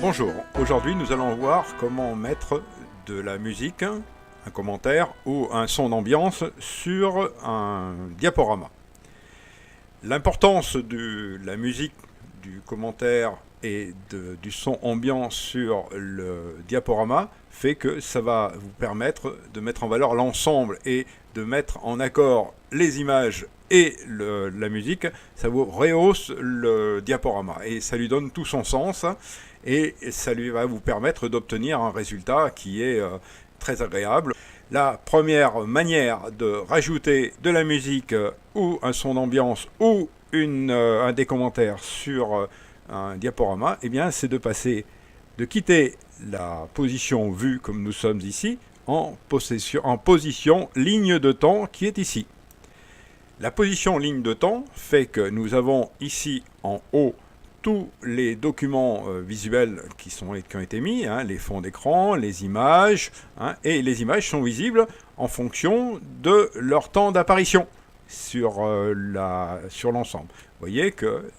Bonjour, aujourd'hui nous allons voir comment mettre de la musique, un commentaire ou un son d'ambiance sur un diaporama. L'importance de la musique, du commentaire et du son ambiant sur le diaporama fait que ça va vous permettre de mettre en valeur l'ensemble et de mettre en accord les images et la musique. Ça vous rehausse le diaporama et ça lui donne tout son sens et ça lui va vous permettre d'obtenir un résultat qui est très agréable. La première manière de rajouter de la musique ou un son d'ambiance ou un des commentaires sur un diaporama, eh bien, c'est de quitter la position vue comme nous sommes ici en position ligne de temps qui est ici. La position ligne de temps fait que nous avons ici en haut tous les documents visuels qui ont été mis, les fonds d'écran, les images, et les images sont visibles en fonction de leur temps d'apparition sur l'ensemble. Vous voyez que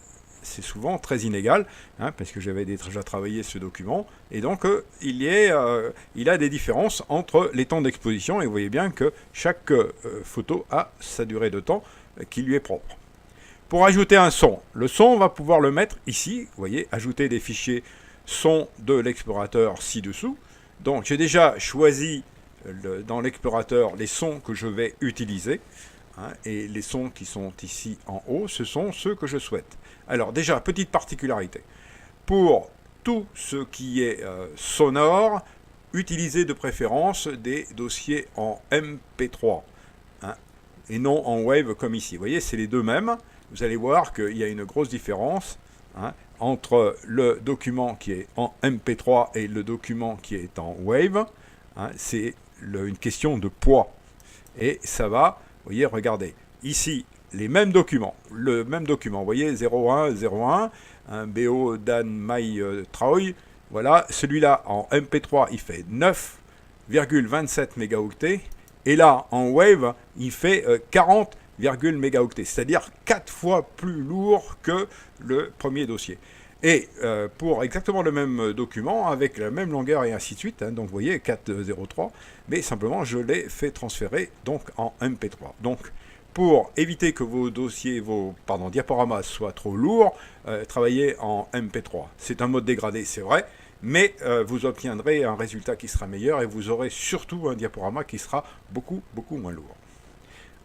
c'est souvent très inégal, parce que j'avais déjà travaillé ce document, et donc il a des différences entre les temps d'exposition, et vous voyez bien que chaque photo a sa durée de temps qui lui est propre. Pour ajouter un son, le son, on va pouvoir le mettre ici, vous voyez, ajouter des fichiers son de l'explorateur ci-dessous. Donc j'ai déjà choisi dans l'explorateur les sons que je vais utiliser, et les sons qui sont ici en haut, ce sont ceux que je souhaite. Alors déjà, petite particularité, pour tout ce qui est sonore, utilisez de préférence des dossiers en MP3, et non en Wave comme ici. Vous voyez, c'est les deux mêmes. Vous allez voir qu'il y a une grosse différence entre le document qui est en MP3 et le document qui est en Wave. C'est une question de poids. Et ça va, vous voyez, regardez, ici, les mêmes documents, le même document, vous voyez, 0101, BO Dan Mai Troy, voilà, celui-là en MP3, il fait 9,27 mégaoctets, et là, en Wave, il fait 40 mégaoctets, c'est-à-dire 4 fois plus lourd que le premier dossier. Et pour exactement le même document, avec la même longueur et ainsi de suite, donc vous voyez 403, mais simplement je l'ai fait transférer donc en MP3. Donc pour éviter que vos diaporamas soient trop lourds, travaillez en MP3. C'est un mode dégradé, c'est vrai, mais vous obtiendrez un résultat qui sera meilleur et vous aurez surtout un diaporama qui sera beaucoup moins lourd.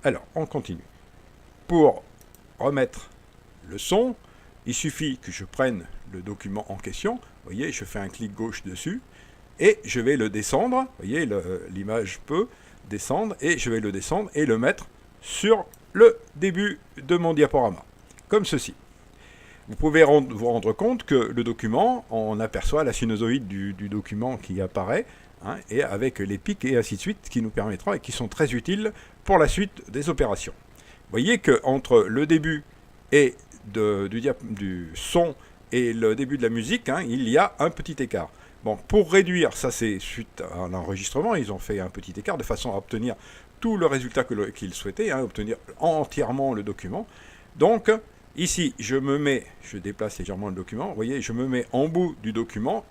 Alors, on continue. Pour remettre le son, il suffit que je prenne le document en question. Vous voyez, je fais un clic gauche dessus et je vais le descendre. Vous voyez, l'image peut descendre et je vais le descendre et le mettre sur le début de mon diaporama, comme ceci. Vous pouvez vous rendre compte que le document, on aperçoit la sinusoïde du document qui apparaît, et avec les pics et ainsi de suite, qui nous permettront et qui sont très utiles pour la suite des opérations. Vous voyez qu'entre le début et du son et le début de la musique, il y a un petit écart. Bon, pour réduire, ça c'est suite à l'enregistrement, ils ont fait un petit écart de façon à obtenir tout le résultat qu'ils souhaitaient, obtenir entièrement le document. Donc, ici, je déplace légèrement le document, vous voyez, je me mets en bout du document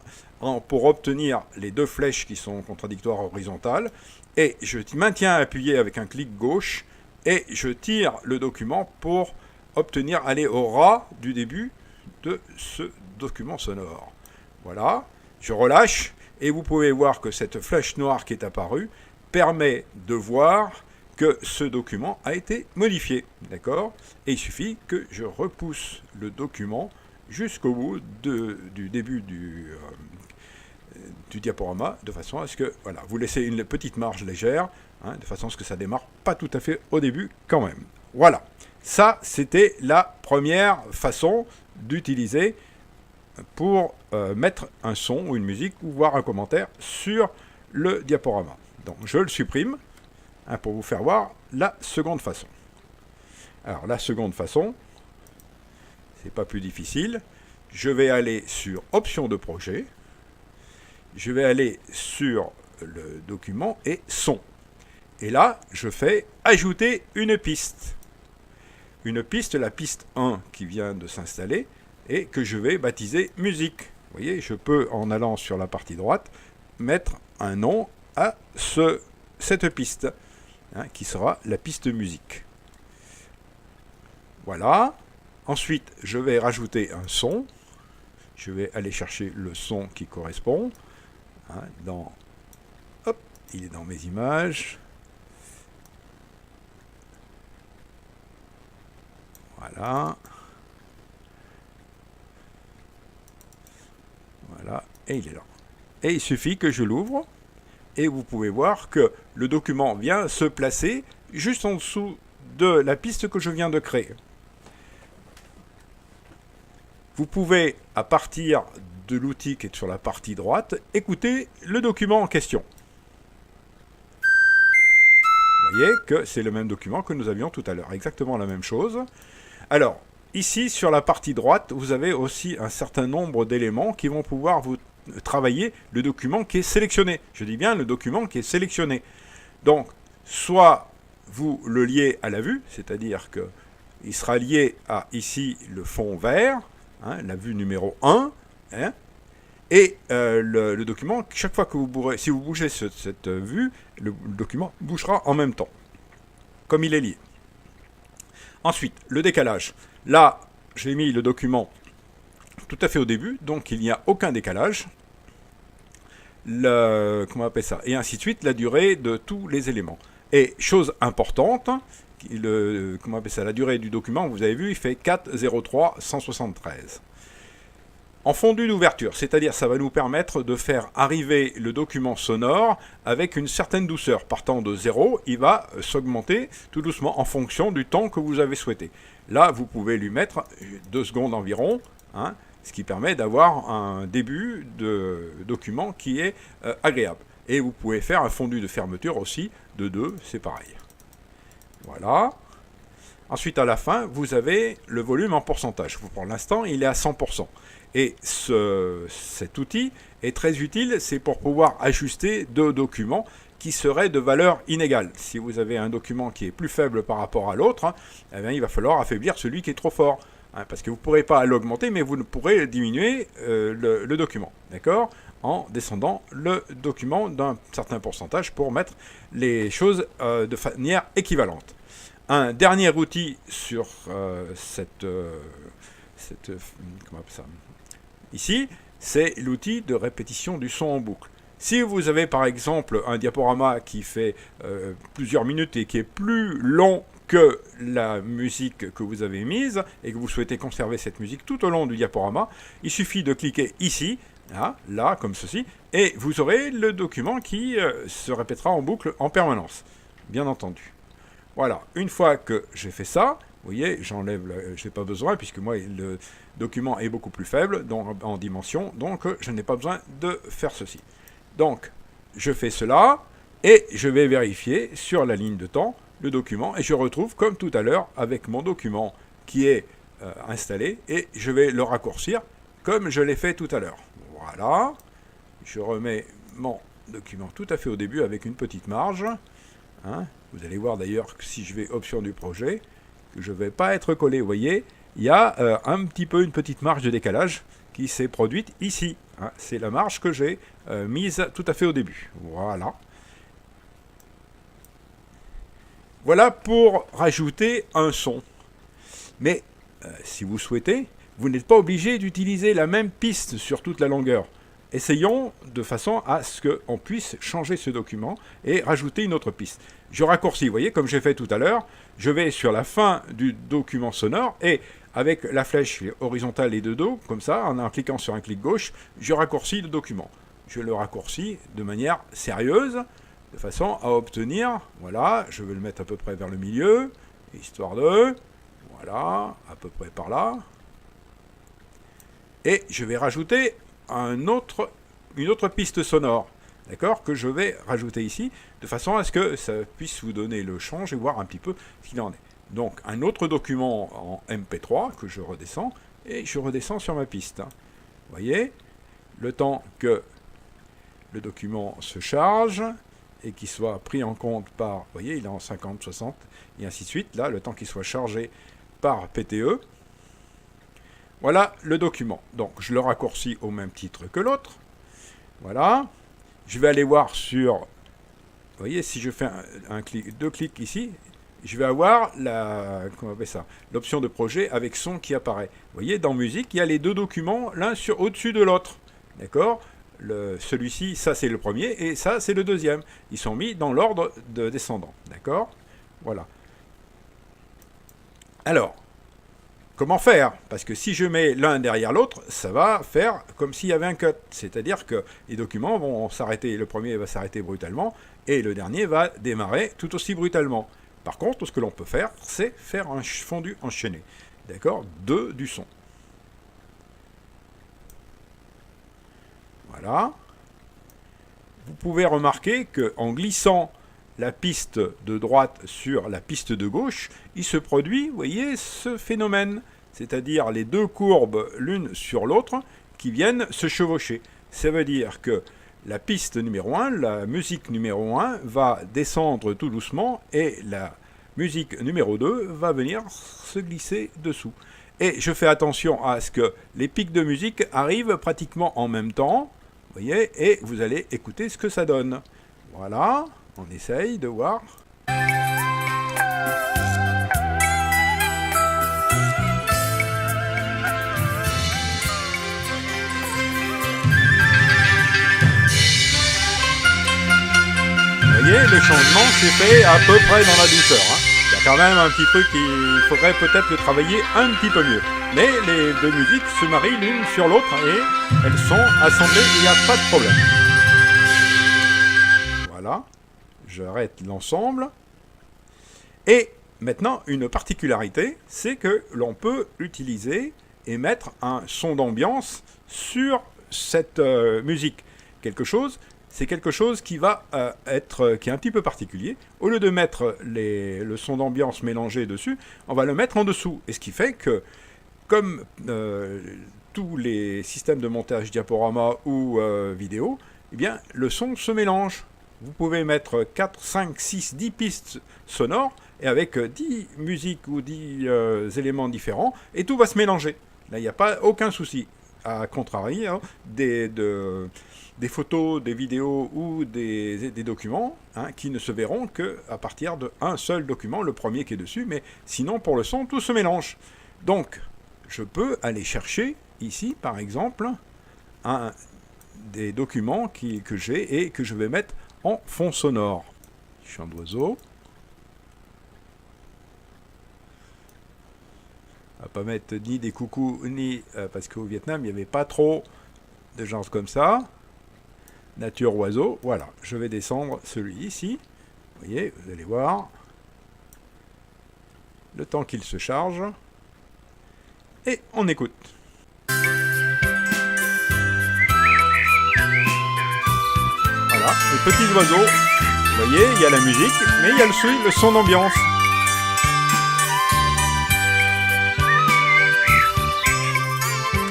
pour obtenir les deux flèches qui sont contradictoires horizontales, et je maintiens appuyé avec un clic gauche, et je tire le document pour aller au ras du début de ce document sonore. Voilà, je relâche, et vous pouvez voir que cette flèche noire qui est apparue permet de voir que ce document a été modifié, d'accord? Et il suffit que je repousse le document jusqu'au bout du début du diaporama, de façon à ce que, voilà, vous laissez une petite marge légère, de façon à ce que ça démarre pas tout à fait au début quand même. Voilà, ça c'était la première façon d'utiliser pour mettre un son ou une musique ou voir un commentaire sur le diaporama. Donc je le supprime pour vous faire voir la seconde façon. Alors la seconde façon, c'est pas plus difficile. Je vais aller sur Options de projet. Je vais aller sur le document et Son. Et là, je fais Ajouter une piste. Une piste, la piste 1 qui vient de s'installer et que je vais baptiser Musique. Vous voyez, je peux, en allant sur la partie droite, mettre un nom à cette piste, hein, qui sera la piste musique. Voilà. Ensuite, je vais rajouter un son. Je vais aller chercher le son qui correspond. Hein, hop, il est dans mes images. Voilà. Voilà, et il est là. Et il suffit que je l'ouvre, et vous pouvez voir que le document vient se placer juste en dessous de la piste que je viens de créer. Vous pouvez, à partir de l'outil qui est sur la partie droite, écouter le document en question. Vous voyez que c'est le même document que nous avions tout à l'heure, exactement la même chose. Alors, ici, sur la partie droite, vous avez aussi un certain nombre d'éléments qui vont pouvoir vous travailler le document qui est sélectionné. Je dis bien le document qui est sélectionné. Donc, soit vous le liez à la vue, c'est-à-dire qu'il sera lié à, ici, le fond vert, hein, la vue numéro 1, hein, et le document, chaque fois que si vous bougez cette vue, le document bougera en même temps, comme il est lié. Ensuite, le décalage. Là, j'ai mis le document tout à fait au début, donc il n'y a aucun décalage. Comment on appelle ça? Et ainsi de suite, la durée de tous les éléments. Et chose importante, comment on appelle ça? La durée du document, vous avez vu, il fait 4.03.173. En fondu d'ouverture, c'est-à-dire ça va nous permettre de faire arriver le document sonore avec une certaine douceur. Partant de 0, il va s'augmenter tout doucement en fonction du temps que vous avez souhaité. Là, vous pouvez lui mettre 2 secondes environ, hein, ce qui permet d'avoir un début de document qui est agréable. Et vous pouvez faire un fondu de fermeture aussi de 2, c'est pareil. Voilà. Ensuite, à la fin, vous avez le volume en pourcentage. Pour l'instant, il est à 100%. Et cet outil est très utile, c'est pour pouvoir ajuster 2 documents qui seraient de valeur inégale. Si vous avez un document qui est plus faible par rapport à l'autre, hein, eh bien, il va falloir affaiblir celui qui est trop fort. Hein, parce que vous ne pourrez pas l'augmenter, mais vous ne pourrez diminuer le document. D'accord ? En descendant le document d'un certain pourcentage pour mettre les choses de manière équivalente. Un dernier outil sur comment on appelle ça ? Ici, c'est l'outil de répétition du son en boucle. Si vous avez par exemple un diaporama qui fait plusieurs minutes et qui est plus long que la musique que vous avez mise et que vous souhaitez conserver cette musique tout au long du diaporama, il suffit de cliquer ici, là, comme ceci, et vous aurez le document qui se répétera en boucle en permanence, bien entendu. Voilà, une fois que j'ai fait ça, vous voyez, je n'ai pas besoin, puisque moi, le document est beaucoup plus faible en dimension, donc je n'ai pas besoin de faire ceci. Donc, je fais cela, et je vais vérifier sur la ligne de temps le document, et je retrouve, comme tout à l'heure, avec mon document qui est installé, et je vais le raccourcir, comme je l'ai fait tout à l'heure. Voilà, je remets mon document tout à fait au début, avec une petite marge, hein. Vous allez voir d'ailleurs que si je vais option du projet, que je ne vais pas être collé, vous voyez, il y a un petit peu une petite marge de décalage qui s'est produite ici. Hein. C'est la marge que j'ai mise tout à fait au début. Voilà. Voilà pour rajouter un son. Mais si vous souhaitez, vous n'êtes pas obligé d'utiliser la même piste sur toute la longueur. Essayons de façon à ce qu'on puisse changer ce document et rajouter une autre piste. Je raccourcis, vous voyez, comme j'ai fait tout à l'heure, je vais sur la fin du document sonore et avec la flèche horizontale et de dos, comme ça, en cliquant sur un clic gauche, je raccourcis le document. Je le raccourcis de manière sérieuse, de façon à obtenir, voilà, je vais le mettre à peu près vers le milieu, histoire de, voilà, à peu près par là, et je vais rajouter une autre piste sonore, d'accord, que je vais rajouter ici, de façon à ce que ça puisse vous donner le change et voir un petit peu ce qu'il en est. Donc, un autre document en MP3 que je redescends, et je redescends sur ma piste. Vous voyez, le temps que le document se charge et qu'il soit pris en compte par, vous voyez, il est en 50, 60, et ainsi de suite, là, le temps qu'il soit chargé par PTE. Voilà le document. Donc je le raccourcis au même titre que l'autre. Voilà. Je vais aller voir sur... Vous voyez, si je fais deux clics ici, je vais avoir l'option de projet avec son qui apparaît. Vous voyez, dans musique, il y a les deux documents l'un au-dessus de l'autre. D'accord? Celui-ci, ça c'est le premier, et ça c'est le deuxième. Ils sont mis dans l'ordre descendant. D'accord? Voilà. Alors, comment faire? Parce que si je mets l'un derrière l'autre, ça va faire comme s'il y avait un cut. C'est-à-dire que les documents vont s'arrêter, le premier va s'arrêter brutalement, et le dernier va démarrer tout aussi brutalement. Par contre, ce que l'on peut faire, c'est faire un fondu enchaîné. D'accord? Du son. Voilà. Vous pouvez remarquer qu'en glissant la piste de droite sur la piste de gauche, il se produit, vous voyez, ce phénomène. C'est-à-dire les deux courbes l'une sur l'autre qui viennent se chevaucher. Ça veut dire que la piste numéro 1, la musique numéro 1, va descendre tout doucement et la musique numéro 2 va venir se glisser dessous. Et je fais attention à ce que les pics de musique arrivent pratiquement en même temps, vous voyez, et vous allez écouter ce que ça donne. Voilà, on essaye de voir. Vous voyez, le changement s'est fait à peu près dans la douceur. Il y a quand même un petit truc qu'il faudrait peut-être le travailler un petit peu mieux. Mais les deux musiques se marient l'une sur l'autre et elles sont assemblées, il n'y a pas de problème. Voilà, j'arrête l'ensemble. Et maintenant, une particularité, c'est que l'on peut utiliser et mettre un son d'ambiance sur cette musique. C'est quelque chose qui va qui est un petit peu particulier. Au lieu de mettre le son d'ambiance mélangé dessus, on va le mettre en dessous. Et ce qui fait que, comme tous les systèmes de montage diaporama ou vidéo, eh bien, le son se mélange. Vous pouvez mettre 4, 5, 6, 10 pistes sonores, et avec 10 musiques ou 10 éléments différents, et tout va se mélanger. Là, il n'y a pas aucun souci. À contrario, hein, des photos, des vidéos ou des documents qui ne se verront qu'à partir d'un seul document, le premier qui est dessus, mais sinon pour le son, tout se mélange. Donc, je peux aller chercher ici, par exemple, des documents que j'ai et que je vais mettre en fond sonore. Chant d'oiseau. On va pas mettre ni des coucous, ni... parce qu'au Vietnam, il n'y avait pas trop de gens comme ça. Nature oiseau, voilà, je vais descendre celui ici, vous voyez, vous allez voir, le temps qu'il se charge, et on écoute. Voilà, les petits oiseaux, vous voyez, il y a la musique, mais il y a le son d'ambiance.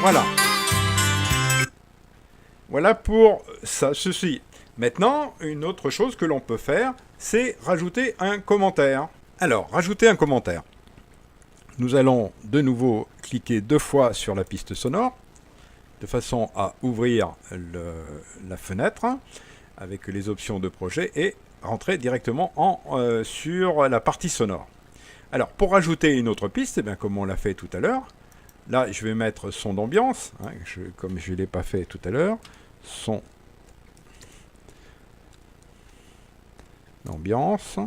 Voilà. Voilà pour ceci. Maintenant, une autre chose que l'on peut faire, c'est rajouter un commentaire. Alors, rajouter un commentaire. Nous allons de nouveau cliquer 2 fois sur la piste sonore, de façon à ouvrir la fenêtre avec les options de projet et rentrer directement sur la partie sonore. Alors, pour rajouter une autre piste, eh bien, comme on l'a fait tout à l'heure, là, je vais mettre son d'ambiance, comme je ne l'ai pas fait tout à l'heure. Son d'ambiance.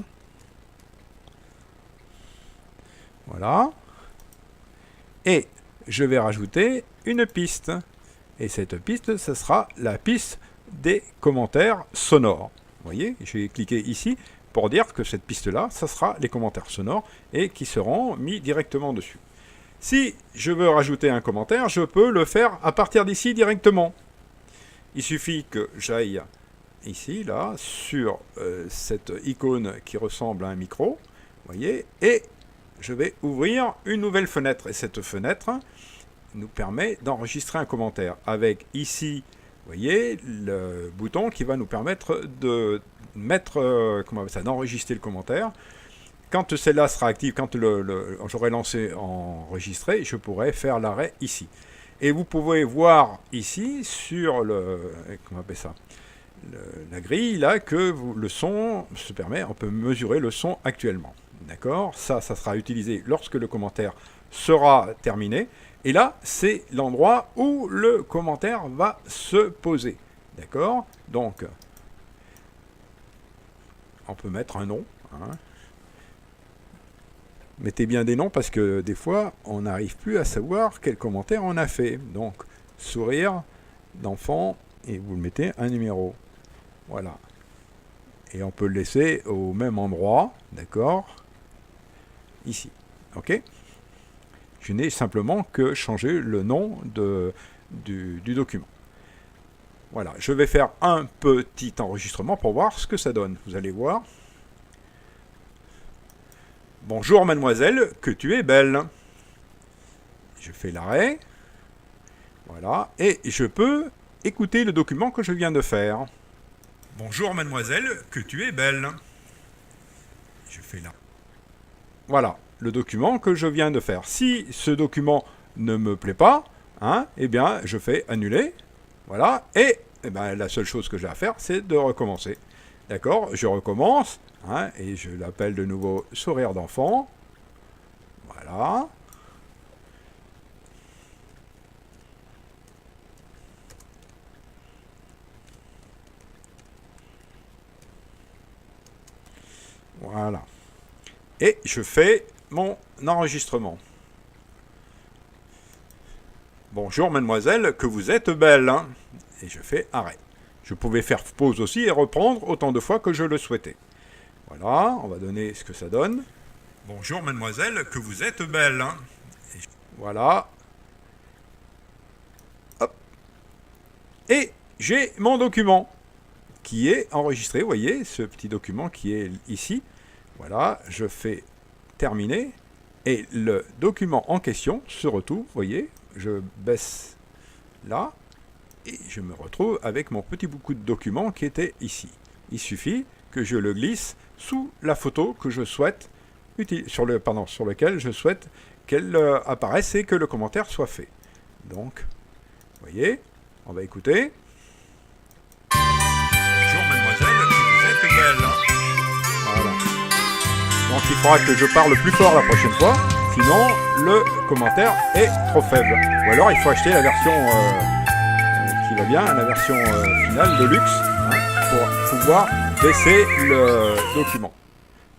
Voilà. Et je vais rajouter une piste. Et cette piste, ce sera la piste des commentaires sonores. Vous voyez, j'ai cliqué ici pour dire que cette piste-là, ce sera les commentaires sonores et qui seront mis directement dessus. Si je veux rajouter un commentaire, je peux le faire à partir d'ici directement. Il suffit que j'aille ici, là, sur cette icône qui ressemble à un micro, vous voyez, et je vais ouvrir une nouvelle fenêtre. Et cette fenêtre nous permet d'enregistrer un commentaire. Avec ici, vous voyez, le bouton qui va nous permettre de mettre, d'enregistrer le commentaire. Quand celle-là sera active, quand j'aurai lancé enregistrer, je pourrai faire l'arrêt ici. Et vous pouvez voir ici sur comment on appelle ça, la grille là que le son se permet, on peut mesurer le son actuellement. D'accord ? Ça sera utilisé lorsque le commentaire sera terminé. Et là, c'est l'endroit où le commentaire va se poser. D'accord ? Donc, on peut mettre un nom. Hein. Mettez bien des noms parce que des fois, on n'arrive plus à savoir quel commentaire on a fait. Donc, sourire d'enfant et vous mettez un numéro. Voilà. Et on peut le laisser au même endroit. D'accord ? Ici. OK ? Je n'ai simplement que changé le nom du document. Voilà, je vais faire un petit enregistrement pour voir ce que ça donne. Vous allez voir. Bonjour mademoiselle, que tu es belle. Je fais l'arrêt. Voilà, et je peux écouter le document que je viens de faire. Bonjour mademoiselle, que tu es belle. Je fais là. Voilà, le document que je viens de faire. Si ce document ne me plaît pas, hein, eh bien, je fais annuler. Voilà, et eh ben, la seule chose que j'ai à faire, c'est de recommencer. D'accord ? Je recommence, hein, et je l'appelle de nouveau sourire d'enfant. Voilà. Voilà. Et je fais mon enregistrement. Bonjour mademoiselle, que vous êtes belle. Hein. Et je fais arrêt. Je pouvais faire pause aussi et reprendre autant de fois que je le souhaitais. Voilà, on va donner ce que ça donne. Bonjour mademoiselle, que vous êtes belle. Hein. Et voilà. Hop. Et j'ai mon document qui est enregistré. Vous voyez, ce petit document qui est ici. Voilà, je fais terminer. Et le document en question se retrouve, vous voyez, je baisse là. Et je me retrouve avec mon petit bout de document qui était ici. Il suffit que je le glisse sous la photo que je souhaite sur lequel je souhaite qu'elle apparaisse et que le commentaire soit fait. Donc, vous voyez, on va écouter. Bonjour mademoiselle, vous êtes belle. Voilà. Donc il faudra que je parle plus fort la prochaine fois, sinon le commentaire est trop faible. Ou alors il faut acheter la version qui va bien, la version finale de luxe, hein, pour pouvoir baisser le document.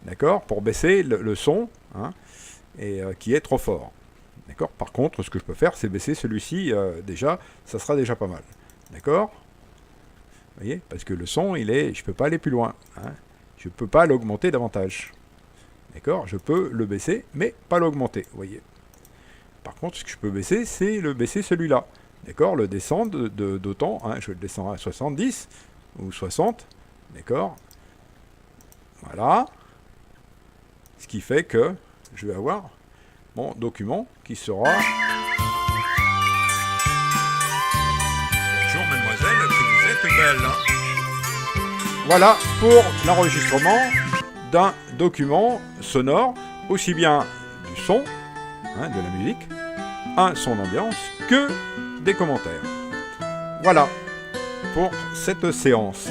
D'accord ? Pour baisser le son, hein, et qui est trop fort. D'accord ? Par contre, ce que je peux faire, c'est baisser celui-ci déjà, ça sera déjà pas mal. D'accord ? Vous voyez ? Parce que le son, je ne peux pas aller plus loin. Hein. Je ne peux pas l'augmenter davantage. D'accord ? Je peux le baisser, mais pas l'augmenter. Vous voyez ? Par contre, ce que je peux baisser, c'est baisser celui-là. D'accord ? Le descendre d'autant. Hein, je le descends à 70 ou 60. D'accord ? Voilà. Ce qui fait que je vais avoir mon document qui sera... Bonjour mademoiselle, que vous êtes belle. Hein. Voilà pour l'enregistrement d'un document sonore, aussi bien du son, hein, de la musique, un son d'ambiance, que des commentaires. Voilà pour cette séance.